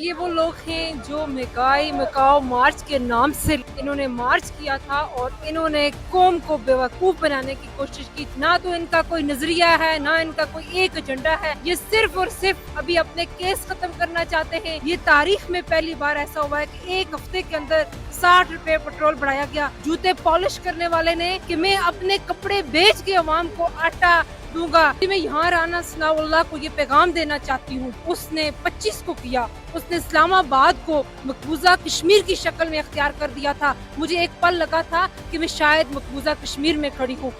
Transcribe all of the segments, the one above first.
ये वो लोग हैं जो महंगाई मकाओ मार्च के नाम से इन्होंने मार्च किया था और इन्होंने कौम को बेवकूफ बनाने की कोशिश की। ना तो इनका कोई नजरिया है, ना इनका कोई एक एजेंडा है। ये सिर्फ और सिर्फ अभी अपने केस खत्म करना चाहते हैं। ये तारीख में पहली बार ऐसा हुआ है कि एक हफ्ते के अंदर 60 रुपए पेट्रोल बढ़ाया गया। जूते पॉलिश करने वाले ने कि मैं अपने कपड़े बेच के अवाम को आटा दूंगा। मैं यहाँ राना सनाउल्लाह को ये पैगाम देना चाहती हूँ। उसने 25 को किया, उसने इस्लामाबाद को मकबूजा कश्मीर की शक्ल में अख्तियार कर दिया था। मुझे एक पल लगा था कि मैं शायद मकबूजा कश्मीर में खड़ी हूँ।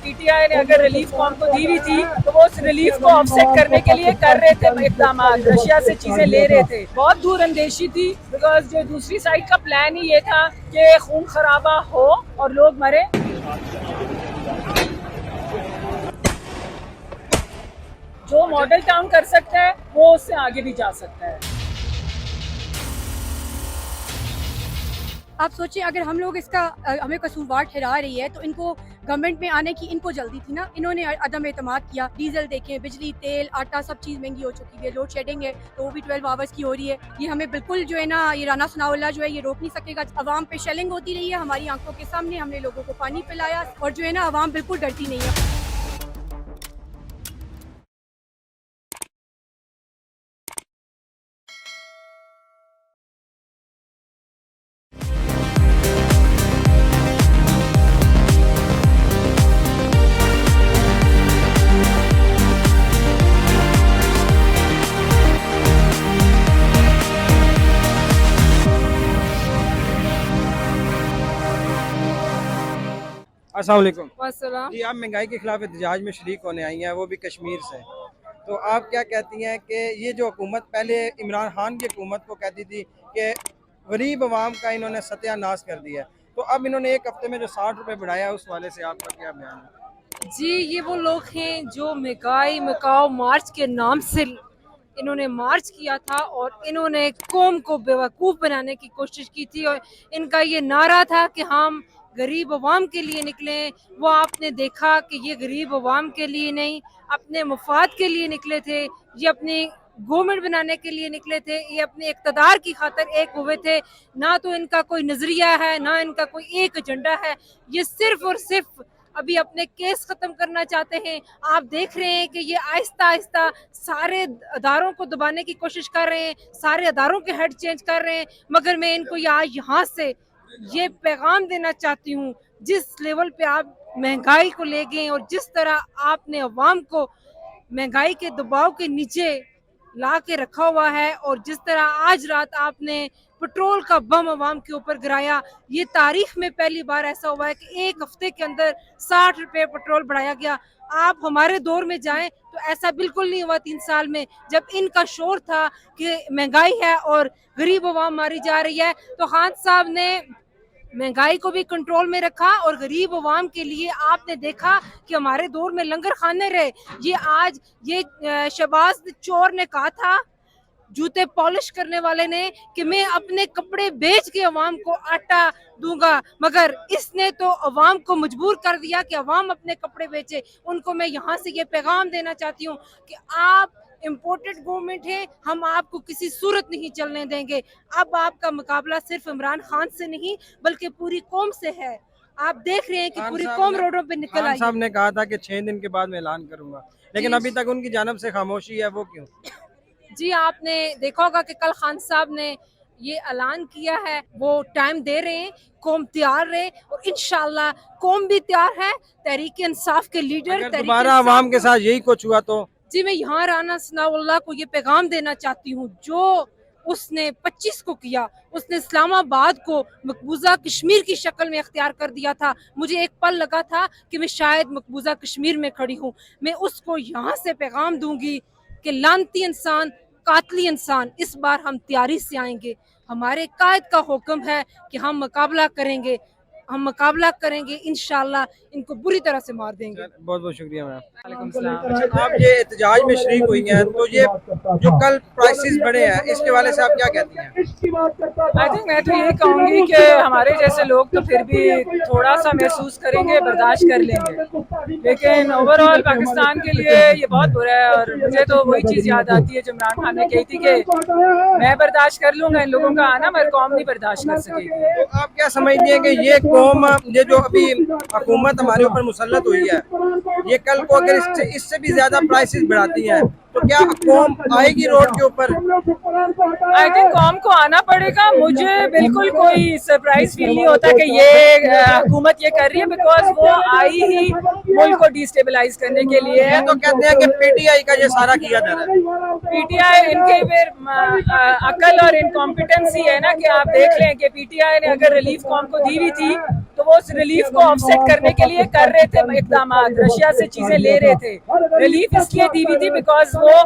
पीटीआई ने अगर रिलीफ कौम को दी भी थी तो वो उस रिलीफ को ऑफसेट करने के लिए कर रहे थे इकदाम, रशिया से चीजें ले रहे थे। बहुत दूर अंदेशी थी, बिकॉज जो दूसरी साइड का प्लान ही ये था कि खून खराबा हो और लोग मरे। जो मॉडल टाउन कर सकता है वो उससे आगे भी जा सकता है। आप सोचिए, अगर हम लोग इसका हमें कसूरवार ठहरा रही है तो इनको गवर्नमेंट में आने की इनको जल्दी थी ना। इन्होंने अदम एतमाद किया। डीजल देखें, बिजली, तेल, आटा, सब चीज़ महंगी हो चुकी है। लोड शेडिंग है तो वो भी 12 आवर्स की हो रही है। ये हमें बिल्कुल जो है ना, ये राना सनाउल्लाह जो है ये रोक नहीं सकेगा। अवाम पे शेलिंग होती रही है हमारी आंखों के सामने। हमने लोगों को पानी पिलाया और जो है ना, अवाम बिल्कुल डरती नहीं है। अस्सलाम वालेकुम। वस्सलाम। जी, आप महंगाई के खिलाफ एहतजाज में शरीक होने आई हैं, वो भी कश्मीर से। तो आप क्या कहती हैं कि ये जो हुकूमत पहले इमरान खान की हुकूमत को कहती थी कि गरीब आवाम का इन्होंने सत्यानाश कर दिया, तो अब इन्होंने एक हफ्ते में जो 60 रुपये बढ़ाया, उस वाले से आपका क्या बयान है? जी, ये वो लोग हैं जो महंगाई मकाओ मार्च के नाम से इन्होंने मार्च किया था और इन्होंने कौम को बेवकूफ़ बनाने की कोशिश की थी। और इनका ये नारा था कि हम गरीब अवाम के लिए निकले। वो आपने देखा कि ये गरीब अवाम के लिए नहीं, अपने मफाद के लिए निकले थे। ये अपनी गवर्नमेंट बनाने के लिए निकले थे। ये अपने इक़्तिदार की खातिर एक हुए थे। ना तो इनका कोई नज़रिया है, ना इनका कोई एक एजेंडा है। ये सिर्फ और सिर्फ अभी अपने केस खत्म करना चाहते हैं। आप देख रहे हैं कि ये आहिस्ता आहिस्ता सारे अदारों को दबाने की कोशिश कर रहे हैं, सारे अदारों के हेड चेंज कर रहे हैं। मगर मैं इनको यहाँ से ये पैगाम देना चाहती हूँ, जिस लेवल पे आप महंगाई को ले गए और जिस तरह आपने अवाम को महंगाई के दबाव के नीचे ला के रखा हुआ है और जिस तरह आज रात आपने पेट्रोल का बम अवाम के ऊपर गिराया, ये तारीख में पहली बार ऐसा हुआ है कि एक हफ्ते के अंदर 60 रुपए पेट्रोल बढ़ाया गया। आप हमारे दौर में जाएं तो ऐसा बिल्कुल नहीं हुआ 3 साल में, जब इनका शोर था कि महंगाई है और गरीब अवाम मारी जा रही है। तो खान साहब ने महंगाई को भी कंट्रोल में रखा और गरीब अवाम के लिए आपने देखा कि हमारे दौर में लंगर खाने रहे। ये आज ये शहबाज चौर ने कहा था, जूते पॉलिश करने वाले ने, कि मैं अपने कपड़े बेच के अवाम को आटा दूंगा। मगर इसने तो अवाम को मजबूर कर दिया कि अवाम अपने कपड़े बेचे। उनको मैं यहाँ से ये पैगाम देना चाहती हूँ कि आप इम्पोर्टेड गवर्नमेंट है, हम आपको किसी सूरत नहीं चलने देंगे। अब आपका मुकाबला सिर्फ इमरान खान से नहीं बल्कि पूरी कौम से है। आप देख रहे हैं कि पूरी कौम रोडों पे निकल आई। खान साहब ने कहा था कि 6 दिन के बाद मैं ऐलान करूंगा, लेकिन अभी तक उनकी जानब से खामोशी है, वो क्यों? जी, आपने देखा होगा कि कल खान साहब ने ये ऐलान किया है, वो टाइम दे रहे हैं, कौम तैयार रहे और इंशाल्लाह कौम भी तैयार है। तहरीक इंसाफ के लीडर दोबारा आवाम के साथ यही कुछ हुआ तो? जी, मैं यहाँ राना सनाउल्लाह को ये पैगाम देना चाहती हूँ, जो उसने 25 को किया, उसने इस्लामाबाद को मकबूजा कश्मीर की शक्ल में अख्तियार कर दिया था। मुझे एक पल लगा था कि मैं शायद मकबूजा कश्मीर में खड़ी हूँ। मैं उसको यहाँ से पैगाम दूंगी कि लानती इंसान, कातली इंसान, इस बार हम तैयारी से आएंगे। हमारे कायद का हुक्म है कि हम मुकाबला करेंगे। हम मुकाबला करेंगे, इंशाल्लाह इनको बुरी तरह से मार देंगे। बहुत बहुत शुक्रिया मैम। वालेकुम सलाम। अच्छा, आप ये एहतजाज में शरीक हुई हैं, तो ये जो कल प्राइसेस बढ़े हैं इसके वाले से आप क्या कहती हैं? आई थिंक मैं तो ये कहूँगी कि हमारे जैसे लोग तो फिर भी थोड़ा सा महसूस करेंगे, बर्दाश्त कर लेंगे, लेकिन ओवरऑल पाकिस्तान के लिए ये बहुत बुरा है। और मुझे तो वही चीज़ याद आती है जो इमरान खान ने कही थी कि मैं बर्दाश्त कर लूँगा, इन लोगों का आना मगर कौम नहीं बर्दाश्त कर सकेगी। तो आप क्या समझती हैं कि ये कौम, ये जो अभी हुकूमत हमारे ऊपर मुसल्लत हुई है, ये कल को अगर इससे भी ज्यादा प्राइसेस बढ़ाती है तो क्या कौम आएगी रोड के ऊपर? आई थिंक कॉम को आना पड़ेगा। मुझे बिल्कुल कोई सरप्राइज फील नहीं होता कि ये हुकूमत ये कर रही है, बिकॉज वो आई ही मुल्क को डिस्टेबलाइज करने के लिए है। तो कहते हैं कि पीटीआई का ये सारा किया जा रहा है। पीटीआई इनके फिर अकल और इनकॉम्पिटेंसी है ना कि आप देख लें कि पीटीआई ने अगर रिलीफ कॉम को दी भी थी तो वो उस रिलीफ को ऑफसेट करने के लिए कर रहे थे इकदाम, रशिया से चीजें ले रहे थे। रिलीफ इसलिए दी भी थी बिकॉज वो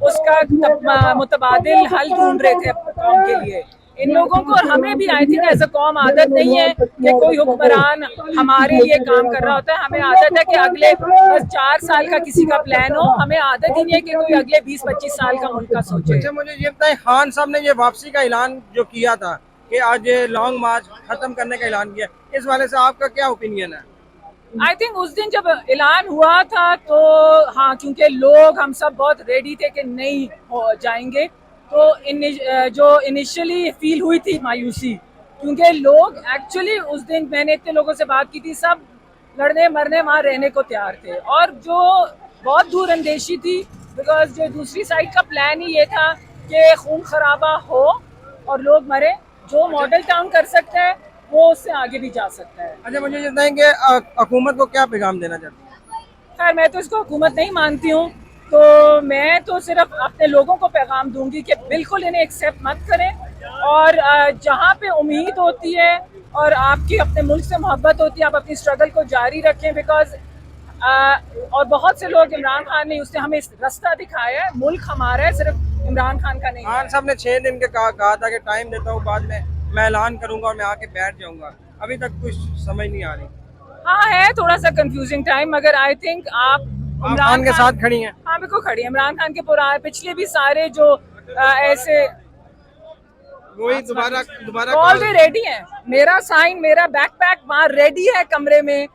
उसका मुतबादिल हल ढूंढ रहे थे कौम के लिए। इन लोगों को और हमें भी आई थिंक एज अ कौम आदत नहीं है कि कोई हुक्मरान हमारे लिए काम कर रहा होता है। हमें आदत है कि अगले बस 4 साल का किसी का प्लान हो, हमें आदत ही नहीं है कि कोई अगले 20-25 साल का मुल्क का सोचे। अच्छा, मुझे ये बताएं, खान साहब ने ये वापसी का ऐलान जो किया था कि आज लॉन्ग मार्च खत्म करने का ऐलान किया, इस वाले से आपका क्या ओपिनियन है? आई थिंक उस दिन जब ऐलान हुआ था तो हाँ, क्योंकि लोग हम सब बहुत रेडी थे कि नहीं हो जाएंगे, तो जो इनिशियली फील हुई थी मायूसी, क्योंकि लोग एक्चुअली उस दिन मैंने इतने लोगों से बात की थी, सब लड़ने मरने वहाँ रहने को तैयार थे। और जो बहुत दूर अंदेशी थी बिकॉज जो दूसरी साइड का प्लान ही ये था कि खून खराबा हो और लोग मरे। जो मॉडल टाउन कर सकता है वो उससे आगे भी जा सकता है। अच्छा, मुझे ये बताएंगे हुकूमत को क्या पैगाम देना चाहते हैं? खैर मैं तो इसको हुकूमत नहीं मानती हूँ, तो मैं तो सिर्फ अपने लोगों को पैगाम दूंगी कि बिल्कुल इन्हें एक्सेप्ट मत करें। और जहाँ पे उम्मीद होती है और आपकी अपने मुल्क से मोहब्बत होती है, आप अपनी स्ट्रगल को जारी रखें। बिकॉज और बहुत से लोग, इमरान खान ने उसने हमें रास्ता दिखाया है, मुल्क हमारा है, सिर्फ इमरान खान का नहीं। खान साहब ने 6 दिन के कहा था कि टाइम देता हूँ, बाद में मैं ऐलान करूंगा और मैं आके बैठ जाऊंगा। अभी तक कुछ समझ नहीं आ रही। हाँ है थोड़ा सा कंफ्यूजिंग टाइम, मगर आई थिंक आप इमरान खान के साथ खड़ी हैं। हाँ बिल्कुल खड़ी है। इमरान खान के पिछले भी सारे जो ऐसे वही दोबारा ऑल वे रेडी है। मेरा साइन, मेरा बैकपैक वहाँ रेडी है कमरे में,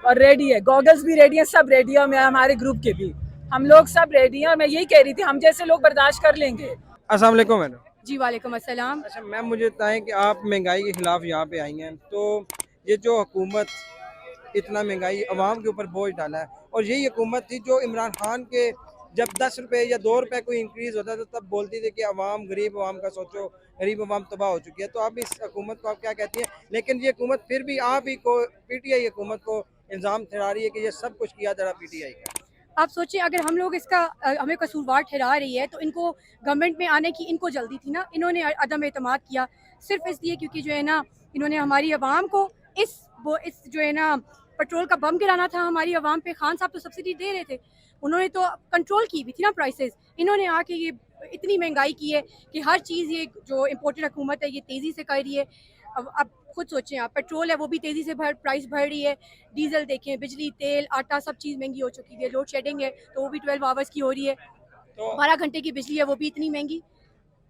और रेडी है, गॉगल्स भी रेडी है, सब रेडी है। और हमारे ग्रुप के भी हम लोग सब रेडी हैं। और मैं यही कह रही थी, हम जैसे लोग बर्दाश्त कर लेंगे। अस्सलाम वालेकुम मैडम। जी वालेकुम अस्सलाम। अच्छा मैम, मुझे बताएं कि आप महंगाई के खिलाफ यहाँ पे आई हैं, तो ये जो हुकूमत इतना महंगाई अवाम के ऊपर बोझ डाला है, और यही हुकूमत थी जो इमरान खान के जब 10 रुपये या 2 रुपये कोई इंक्रीज़ होता था तब बोलती थी कि अवाम, गरीब अवाम का सोचो, गरीब अवाम तबाह हो चुकी है। तो आप इस हुकूमत को आप क्या कहती हैं? लेकिन ये हुकूमत फिर भी आप ही को, पीटीआई हुकूमत को इल्ज़ाम ठहरा रही है कि ये सब कुछ किया जा रहा पीटीआई का। आप सोचिए, अगर हम लोग इसका हमें कसूरवार ठहरा रही है तो इनको गवर्नमेंट में आने की इनको जल्दी थी ना। इन्होंने अदम एतमाद किया सिर्फ इसलिए क्योंकि जो है ना, इन्होंने हमारी आवाम को इस जो है ना पेट्रोल का बम गिराना था हमारी आवाम पे। खान साहब तो सब्सिडी दे रहे थे, उन्होंने तो कंट्रोल की भी थी ना प्राइसेस। इन्होंने आके ये इतनी महंगाई की है कि हर चीज़ ये जो इम्पोर्टेड हुकूमत है ये तेज़ी से कर रही है। अब खुद सोचें आप, पेट्रोल है वो भी तेज़ी से प्राइस बढ़ रही है, डीजल देखें, बिजली, तेल, आटा, सब चीज़ महंगी हो चुकी है। लोड शेडिंग है तो वो भी 12 आवर्स की हो रही है, तो 12 घंटे की बिजली है वो भी इतनी महंगी।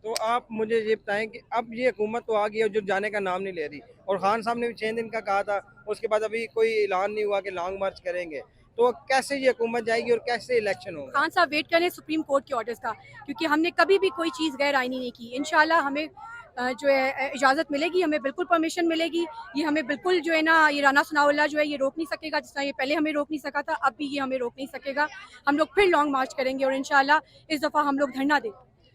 तो आप मुझे ये बताएं कि अब ये हुकूमत तो आ गई है जो जाने का नाम नहीं ले रही, और खान साहब ने भी 6 दिन का कहा था, उसके बाद अभी कोई ऐलान नहीं हुआ कि लॉन्ग मार्च करेंगे। तो कैसे ये हुकूमत जाएगी और कैसे इलेक्शन होगा? खान साहब वेट करें सुप्रीम कोर्ट के ऑर्डर्स का, क्योंकि हमने कभी भी कोई चीज़ गैर आईनी नहीं की। इंशाल्लाह हमें जो है इजाज़त मिलेगी, हमें बिल्कुल परमिशन मिलेगी। ये हमें बिल्कुल जो है ना, ये राना सनाउल्लाह जो है ये रोक नहीं सकेगा, जिस तरह ये पहले हमें रोक नहीं सका था, अब भी ये हमें रोक नहीं सकेगा। हम लोग फिर लॉन्ग मार्च करेंगे और इंशाल्लाह इस दफ़ा हम लोग धरना दें।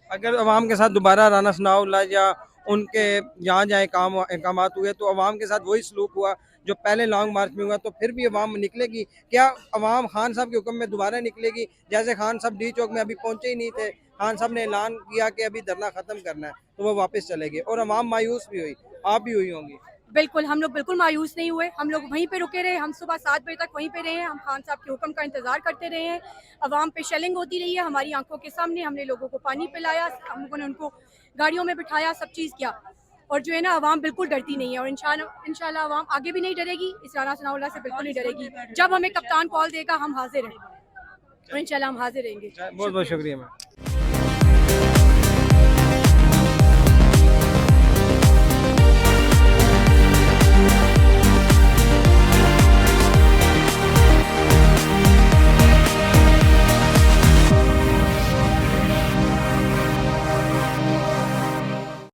अगर अवाम के साथ दोबारा राना सनाउल्लाह या उनके यहाँ जहाँ काम हुए तो अवाम के साथ वही सलूक हुआ जो पहले लॉन्ग मार्च में हुआ, तो फिर भी अवाम निकलेगी क्या? अवाम खान साहब के हुक्म में दोबारा निकलेगी? जैसे खान साहब डी चौक में अभी पहुँचे ही नहीं थे, खान साहब ने ऐलान किया कि अभी धरना ख़त्म करना है, तो वो वापस चले गए और अवाम मायूस भी हुई, आप भी हुई होंगी। बिल्कुल, हम लोग बिल्कुल मायूस नहीं हुए, हम लोग वहीं पे रुके रहे। हम सुबह 7 बजे तक वहीं पे रहे हैं, हम खान साहब के हुक्म का इंतज़ार करते रहे हैं। अवाम पे शेलिंग होती रही है हमारी आंखों के सामने, हमने लोगों को पानी पिलाया, हम लोगों ने उनको गाड़ियों में बिठाया, सब चीज़ किया। और जो है ना आवाम बिल्कुल डरती नहीं है, और इंशाल्लाह आवाम आगे भी नहीं डरेगी, इस राना सनाउल्लाह से बिल्कुल नहीं डरेगी। जब हमें कप्तान कॉल देगा हम हाजिर हैं, और इंशाल्लाह हम हाजिर रहेंगे। बहुत बहुत शुक्रिया मैम।